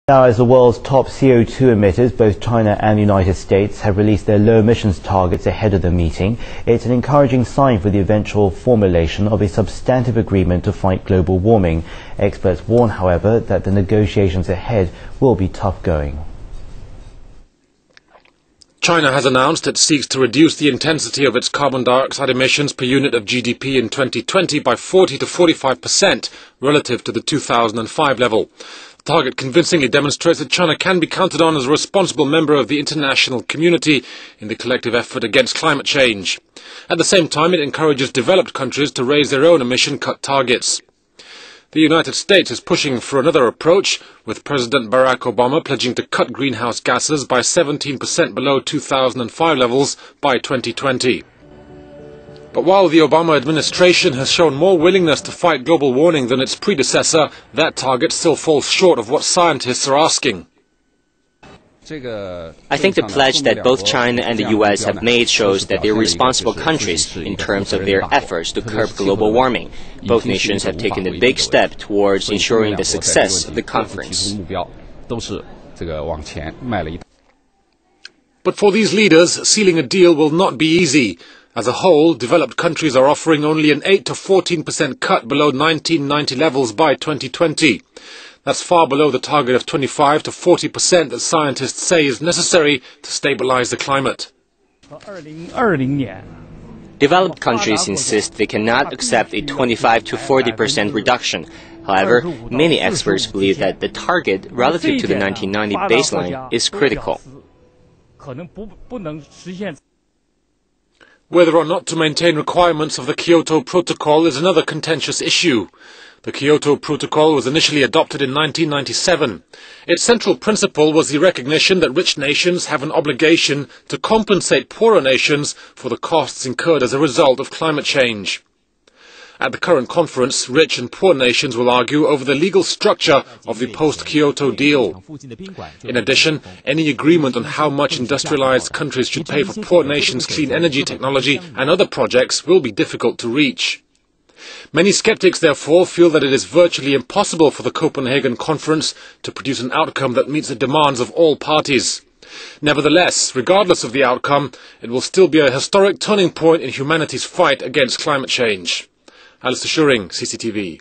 Now, as the world's top CO2 emitters, both China and the United States have released their low emissions targets ahead of the meeting. It's an encouraging sign for the eventual formulation of a substantive agreement to fight global warming. Experts warn, however, that the negotiations ahead will be tough going. China has announced it seeks to reduce the intensity of its carbon dioxide emissions per unit of GDP in 2020 by 40 to 45% relative to the 2005 level. The target convincingly demonstrates that China can be counted on as a responsible member of the international community in the collective effort against climate change. At the same time, it encourages developed countries to raise their own emission cut targets. The United States is pushing for another approach, with President Barack Obama pledging to cut greenhouse gases by 17% below 2005 levels by 2020. But while the Obama administration has shown more willingness to fight global warming than its predecessor, that target still falls short of what scientists are asking. I think the pledge that both China and the US have made shows that they're responsible countries in terms of their efforts to curb global warming. Both nations have taken a big step towards ensuring the success of the conference. But for these leaders, sealing a deal will not be easy. As a whole, developed countries are offering only an 8 to 14% cut below 1990 levels by 2020. That's far below the target of 25 to 40% that scientists say is necessary to stabilize the climate. Developed countries insist they cannot accept a 25 to 40% reduction. However, many experts believe that the target relative to the 1990 baseline is critical. Whether or not to maintain requirements of the Kyoto Protocol is another contentious issue. The Kyoto Protocol was initially adopted in 1997. Its central principle was the recognition that rich nations have an obligation to compensate poorer nations for the costs incurred as a result of climate change. At the current conference, rich and poor nations will argue over the legal structure of the post-Kyoto deal. In addition, any agreement on how much industrialized countries should pay for poor nations' clean energy technology and other projects will be difficult to reach. Many skeptics, therefore, feel that it is virtually impossible for the Copenhagen conference to produce an outcome that meets the demands of all parties. Nevertheless, regardless of the outcome, it will still be a historic turning point in humanity's fight against climate change. Alistair Shuring, CCTV.